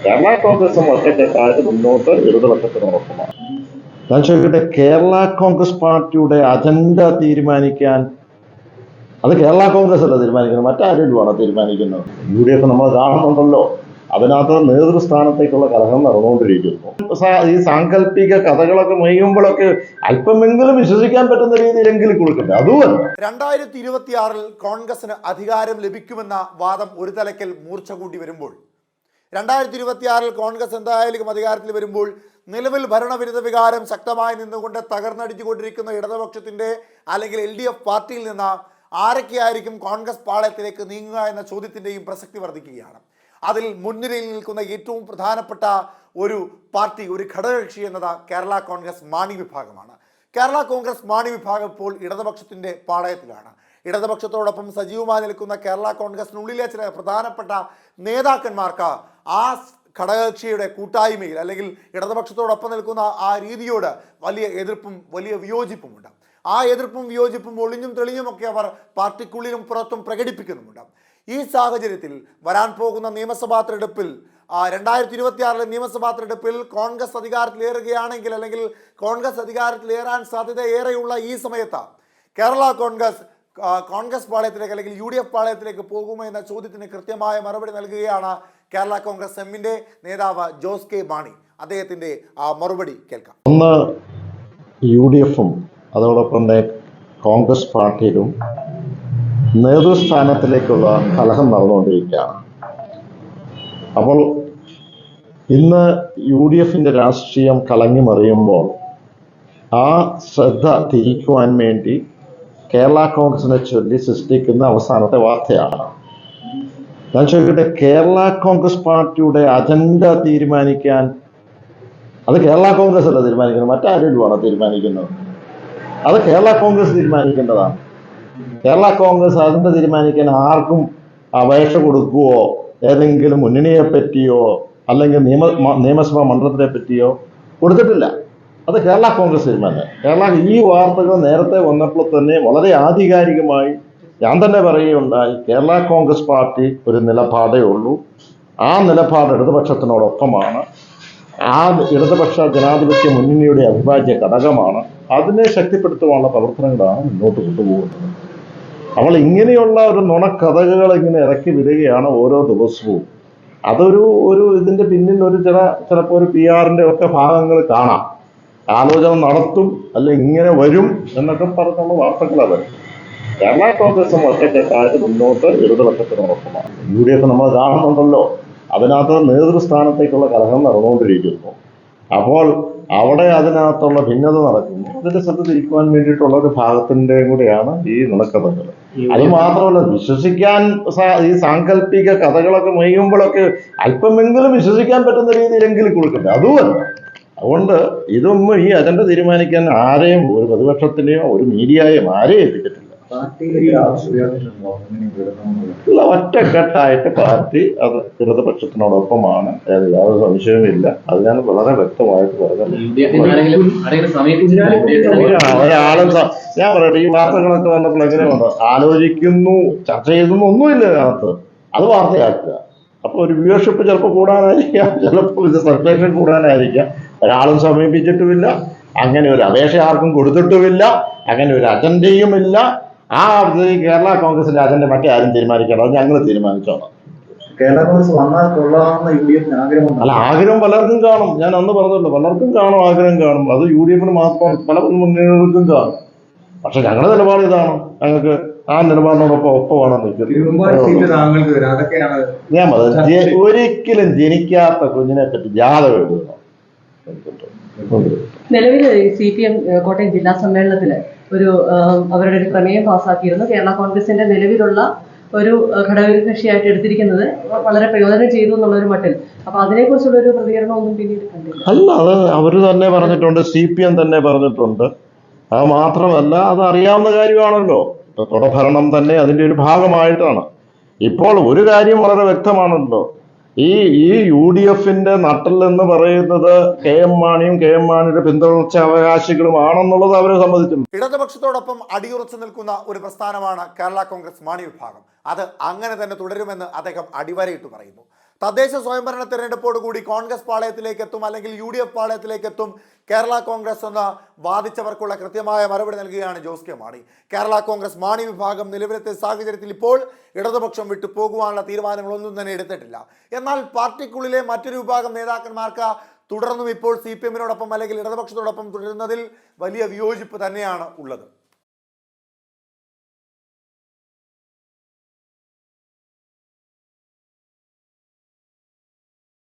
കേരള കോൺഗ്രസും ഒറ്റക്കെട്ടായിട്ട് മുന്നോട്ട് ഇടതുപക്ഷത്തിനോടൊപ്പമാണ്. ഞാൻ ചോദിക്കട്ടെ, കേരള കോൺഗ്രസ് പാർട്ടിയുടെ അജണ്ട തീരുമാനിക്കാൻ അത് കേരള കോൺഗ്രസ് അല്ല തീരുമാനിക്കുന്നത്, മറ്റാരെങ്കിലും ആണോ തീരുമാനിക്കുന്നത്? UDF നമ്മൾ കാണുന്നുണ്ടല്ലോ, അതിനകത്ത് നേതൃസ്ഥാനത്തേക്കുള്ള കലഹം നടന്നുകൊണ്ടിരിക്കുന്നു. ഈ സാങ്കല്പിക കഥകളൊക്കെ മെയ്യുമ്പോഴൊക്കെ അല്പമെങ്കിലും വിശ്വസിക്കാൻ പറ്റുന്ന രീതിയിലെങ്കിലും കൊടുക്കട്ടെ. അതുമല്ല, 2026 കോൺഗ്രസിന് അധികാരം ലഭിക്കുമെന്ന വാദം ഒരു തലയ്ക്കൽ മൂർച്ച കൂട്ടി വരുമ്പോൾ 2026 കോൺഗ്രസ് എന്തായാലും അധികാരത്തിൽ വരുമ്പോൾ നിലവിൽ ഭരണവിരുദ്ധ വികാരം ശക്തമായി നിന്നുകൊണ്ട് തകർന്നടിച്ചുകൊണ്ടിരിക്കുന്ന ഇടതുപക്ഷത്തിന്റെ അല്ലെങ്കിൽ LDF പാർട്ടിയിൽ നിന്ന് ആരൊക്കെയായിരിക്കും കോൺഗ്രസ് പാളയത്തിലേക്ക് നീങ്ങുക എന്ന ചോദ്യത്തിന്റെയും പ്രസക്തി വർദ്ധിക്കുകയാണ്. അതിൽ മുൻനിരയിൽ നിൽക്കുന്ന ഏറ്റവും പ്രധാനപ്പെട്ട ഒരു പാർട്ടി, ഒരു ഘടകകക്ഷി എന്നത് കേരള കോൺഗ്രസ് മാണി വിഭാഗമാണ്. കേരള കോൺഗ്രസ് മാണി വിഭാഗം ഇപ്പോൾ ഇടതുപക്ഷത്തിന്റെ പാളയത്തിലാണ്. ഇടതുപക്ഷത്തോടൊപ്പം സജീവമായി നിൽക്കുന്ന കേരള കോൺഗ്രസിനുള്ളിലെ ചില പ്രധാനപ്പെട്ട നേതാക്കന്മാർക്ക് ആ ഘടകകക്ഷിയുടെ കൂട്ടായ്മയിൽ അല്ലെങ്കിൽ ഇടതുപക്ഷത്തോടൊപ്പം നിൽക്കുന്ന ആ രീതിയോട് വലിയ എതിർപ്പും വലിയ വിയോജിപ്പുമുണ്ട്. ആ എതിർപ്പും വിയോജിപ്പും ഒളിഞ്ഞും തെളിഞ്ഞുമൊക്കെ അവർ പാർട്ടിക്കുള്ളിലും പുറത്തും പ്രകടിപ്പിക്കുന്നുമുണ്ട്. ഈ സാഹചര്യത്തിൽ വരാൻ പോകുന്ന നിയമസഭാ തെരഞ്ഞെടുപ്പിൽ 2026 നിയമസഭാ തെരഞ്ഞെടുപ്പിൽ കോൺഗ്രസ് അധികാരത്തിലേറുകയാണെങ്കിൽ അല്ലെങ്കിൽ കോൺഗ്രസ് അധികാരത്തിലേറാൻ സാധ്യത ഏറെയുള്ള ഈ സമയത്ത് കേരള കോൺഗ്രസ് പാളയത്തിലേക്ക് അല്ലെങ്കിൽ UDF പാളയത്തിലേക്ക് പോകുമോ എന്ന ചോദ്യത്തിന് കൃത്യമായ മറുപടി നൽകുകയാണ് കേരള കോൺഗ്രസ് എമ്മിന്റെ നേതാവ് ജോസ് കെ മാണി. അദ്ദേഹത്തിന്റെ മറുപടി കേൾക്കാം. ഒന്ന്, UDFും അതോടൊപ്പം കോൺഗ്രസ് പാർട്ടിയിലും നേതൃസ്ഥാനത്തിലേക്കുള്ള കലഹം നടന്നുകൊണ്ടിരിക്കുകയാണ്. അപ്പോൾ ഇന്ന് UDFിൻ്റെ രാഷ്ട്രീയം കലങ്ങിമറിയുമ്പോൾ ആ ശ്രദ്ധ തിരിക്കുവാൻ വേണ്ടി കേരള കോൺഗ്രസിനെ ചൊല്ലി സൃഷ്ടിക്കുന്ന അവസാനത്തെ വാർത്തയാണ്. ഞാൻ ചോദിക്കട്ടെ, കേരള കോൺഗ്രസ് പാർട്ടിയുടെ അജണ്ട തീരുമാനിക്കാൻ അത് കേരള കോൺഗ്രസ് അല്ല തീരുമാനിക്കുന്നത്, മറ്റാരെങ്കിലും ആണോ തീരുമാനിക്കുന്നത്? അത് കേരള കോൺഗ്രസ് തീരുമാനിക്കേണ്ടതാണ്. കേരള കോൺഗ്രസ് അതിൻ്റെ തീരുമാനിക്കാൻ ആർക്കും അപേക്ഷ കൊടുക്കുകയോ ഏതെങ്കിലും മുന്നണിയെ പറ്റിയോ അല്ലെങ്കിൽ നിയമസഭാ മണ്ഡലത്തിനെ പറ്റിയോ കൊടുത്തിട്ടില്ല. അത് കേരള കോൺഗ്രസ് തീരുമാനം. ഈ വാർത്തകൾ നേരത്തെ വന്നപ്പോൾ തന്നെ വളരെ ആധികാരികമായി ഞാൻ തന്നെ പറയുകയുണ്ടായി, കേരള കോൺഗ്രസ് പാർട്ടി ഒരു നിലപാടേ ഉള്ളൂ. ആ നിലപാട് ഇടതുപക്ഷത്തിനോടൊപ്പമാണ്. ആ ഇടതുപക്ഷ ജനാധിപത്യ മുന്നണിയുടെ അവിഭാജ്യ ഘടകമാണ്. അതിനെ ശക്തിപ്പെടുത്തുവാനുള്ള പ്രവർത്തനങ്ങളാണ് മുന്നോട്ട് കൊണ്ടുപോകുന്നത്. അവൾ ഇങ്ങനെയുള്ള ഒരു നുണക്കഥകൾ ഇങ്ങനെ ഇറക്കി വിടുകയാണ് ഓരോ ദിവസവും. അതൊരു ഇതിൻ്റെ പിന്നിൽ ചിലപ്പോൾ ഒരു PR-ന്റെ ഒക്കെ ഭാഗങ്ങൾ കാണാം. ആലോചന നടത്തും, അല്ലെ ഇങ്ങനെ വരും എന്നൊക്കെ പറഞ്ഞുള്ള വാർത്തകളാണ്. കേരള കോൺഗ്രസും ഒറ്റക്കെട്ടായിട്ട് മുന്നോട്ട് ഇടതുപക്ഷത്തിനോടൊപ്പമാണ്. UDF നമ്മൾ കാണുന്നുണ്ടല്ലോ, അതിനകത്ത് നേതൃസ്ഥാനത്തേക്കുള്ള കലഹം നടന്നുകൊണ്ടിരിക്കുന്നു. അപ്പോൾ അവിടെ അതിനകത്തുള്ള ഭിന്നത നടക്കുന്നു. അതിന്റെ ശ്രദ്ധ തിരിക്കുവാൻ വേണ്ടിയിട്ടുള്ള ഒരു ഭാഗത്തിൻ്റെ കൂടെയാണ് ഈ നുണക്കഥകൾ. അത് മാത്രമല്ല, വിശ്വസിക്കാൻ ഈ സാങ്കല്പിക കഥകളൊക്കെ മെയ്യുമ്പോഴൊക്കെ അല്പമെങ്കിലും വിശ്വസിക്കാൻ പറ്റുന്ന രീതിയിലെങ്കിലും കൊടുക്കട്ടെ. അതുമല്ല, അതുകൊണ്ട് ഇതൊന്നും ഈ അജണ്ട തീരുമാനിക്കാൻ ആരെയും, ഒരു പ്രതിപക്ഷത്തിനെയോ ഒരു മീഡിയയെയും ആരെയും എത്തിച്ചിട്ടില്ല. ഒറ്റക്കെട്ടായിട്ട് പാർട്ടി അത് ഇടതുപക്ഷത്തിനോടൊപ്പമാണ്, യാതൊരു സംശയവുമില്ല. അത് ഞാൻ വളരെ വ്യക്തമായിട്ട് പറഞ്ഞു. ഒരാളും ഞാൻ പറയട്ടെ, ഈ വാർത്തകളൊക്കെ വന്നപ്പോൾ എങ്ങനെ വന്നു ആലോചിക്കുന്നു, ചർച്ച ചെയ്യുന്നു, ഒന്നുമില്ല അതിനകത്ത്. അത് വാർത്തയാക്കുക. അപ്പോൾ ഒരു വ്യൂവർഷിപ്പ് ചിലപ്പോൾ കൂടാനായിരിക്കാം, ചിലപ്പോൾ ഇത് സർക്കുലേഷൻ കൂടാനായിരിക്കാം. ഒരാളും സമീപിച്ചിട്ടുമില്ല, അങ്ങനെ ഒരു അപേക്ഷ ആർക്കും കൊടുത്തിട്ടുമില്ല, അങ്ങനെ ഒരു അജണ്ടയുമില്ല. ആ കേരള കോൺഗ്രസിന്റെ അജണ്ട മറ്റേ ആരും തീരുമാനിക്കണം, അത് ഞങ്ങൾ തീരുമാനിച്ചോളാം. കേരള കോൺഗ്രസ് വന്നാൽ കൊള്ളാമെന്ന് UDFിന് ആഗ്രഹം. അല്ല, ആഗ്രഹം പലർക്കും കാണും. ഞാൻ അന്ന് പറഞ്ഞല്ലോ, പലർക്കും കാണും, ആഗ്രഹം കാണും. അത് UDFിന് മാത്രം പല മുന്നണികൾക്കും കാണും. പക്ഷെ ഞങ്ങളുടെ നിലപാട് ഇതാണ്. ഞങ്ങൾക്ക് ആ നിലപാടിനോടൊപ്പമാണ് നിൽക്കുന്നത്. ഞാൻ പറഞ്ഞത്, ഒരിക്കലും ജനിക്കാത്ത കുഞ്ഞിനെ പറ്റി ജാതകം എഴുതുന്നു. നിലവിൽ CPM കോട്ടയം ജില്ലാ സമ്മേളനത്തിൽ അവരുടെ ഒരു പ്രമേയം പാസ്സാക്കിയിരുന്നു. കേരള കോൺഗ്രസിന്റെ നിലവിലുള്ള ഒരു ഘടകകക്ഷിയായിട്ട് എടുത്തിരിക്കുന്നത് വളരെ പ്രയോജനം ചെയ്തു എന്നുള്ളൊരു മട്ടിൽ. അപ്പൊ അതിനെക്കുറിച്ചുള്ള ഒരു പ്രതികരണം ഒന്നും പിന്നീട് കണ്ടില്ല. അല്ല, അത് അവർ തന്നെ പറഞ്ഞിട്ടുണ്ട്, CPM തന്നെ പറഞ്ഞിട്ടുണ്ട്. അത് മാത്രമല്ല, അത് അറിയാവുന്ന കാര്യമാണല്ലോ. തുടർഭരണം തന്നെ അതിൻ്റെ ഒരു ഭാഗമായിട്ടാണ്. ഇപ്പോൾ ഒരു കാര്യം വളരെ വ്യക്തമാണല്ലോ, ഈ UDFിന്റെ നട്ടെല്ലെന്ന് പറയുന്നത് KM മാണിയും KM മാണിയുടെ പിന്തുടർച്ച അവകാശികളുമാണെന്നുള്ളത് അവരെ സംബന്ധിച്ചിട്ടുണ്ട്. ഇടതുപക്ഷത്തോടൊപ്പം അടിയുറച്ചു നിൽക്കുന്ന ഒരു പ്രസ്ഥാനമാണ് കേരള കോൺഗ്രസ് മാണി വിഭാഗം. അത് അങ്ങനെ തന്നെ തുടരുമെന്ന് അദ്ദേഹം അടിവരയിട്ട് പറയുന്നു. തദ്ദേശ സ്വയംഭരണ തെരഞ്ഞെടുപ്പോടുകൂടി കോൺഗ്രസ് പാളയത്തിലേക്ക് എത്തും, അല്ലെങ്കിൽ UDF പാളയത്തിലേക്ക് എത്തും കേരള കോൺഗ്രസ് എന്ന് വാദിച്ചവർക്കുള്ള കൃത്യമായ മറുപടി നൽകുകയാണ് ജോസ് കെ മാണി. കേരള കോൺഗ്രസ് മാണി വിഭാഗം നിലവിലത്തെ സാഹചര്യത്തിൽ ഇപ്പോൾ ഇടതുപക്ഷം വിട്ടു പോകുവാനുള്ള തീരുമാനങ്ങളൊന്നും തന്നെ എടുത്തിട്ടില്ല. എന്നാൽ പാർട്ടിക്കുള്ളിലെ മറ്റൊരു വിഭാഗം നേതാക്കന്മാർക്ക് തുടർന്നും ഇപ്പോൾ CPM-നോടൊപ്പം അല്ലെങ്കിൽ ഇടതുപക്ഷത്തോടൊപ്പം തുടരുന്നതിൽ വലിയ വിയോജിപ്പ് തന്നെയാണ് ഉള്ളത്.